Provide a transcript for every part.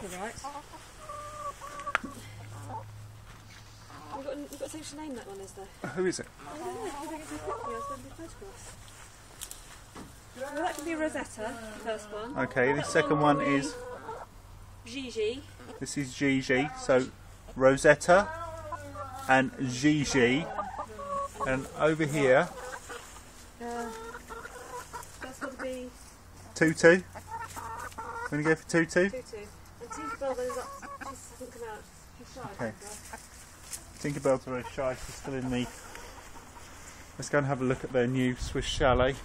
Right. We've got to actually name that one, is there? Who is it? I don't know. I think it's a quickly. I was going to be photographs. Well, that can be Rosetta, the first one. Okay, the second one is... Gigi. This is Gigi, so Rosetta and Gigi. And over here... That's got to be... Tutu. Going to go for Tutu? Tutu. And Tinkerbell, those up. She hasn't come out. She's shy. Okay. Tinkerbell's very shy, she's still in the... Let's go and have a look at their new Swiss chalet.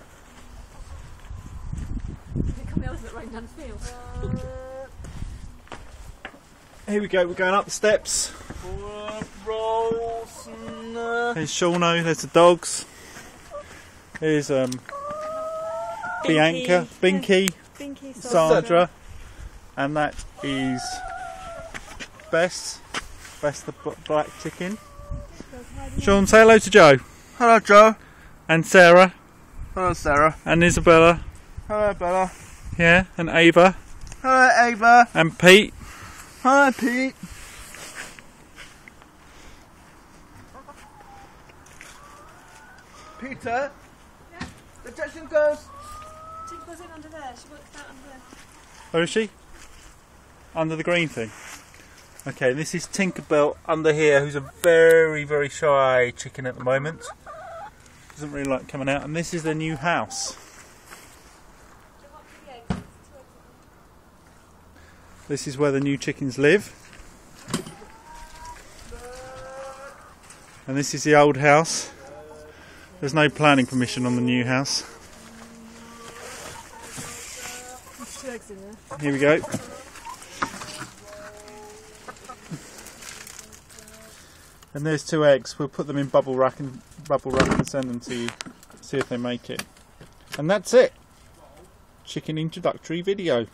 Come the others that rain down the field. Here we go, we're going up the steps. There's Shauno, there's the dogs. There's Bianca, Binky, Sandra, and that is Bess the black chicken. Sean, say hello to Joe. Hello, Joe. And Sarah. Hello, Sarah. And Isabella. Hello, Bella. Yeah, and Ava. Hello, Ava. And Pete. Hi, Pete. Peter? Yeah? The Jackson girls. Tinkerbell's in under there. She works out under there. Where is she? Under the green thing. Okay, this is Tinkerbell under here, who's a very, very shy chicken at the moment. Doesn't really like coming out. And this is their new house. This is where the new chickens live. And this is the old house. There's no planning permission on the new house. There's 2 eggs in there. Here we go. And there's 2 eggs. We'll put them in bubble wrap and send them to you. See if they make it. And that's it. Chicken introductory video.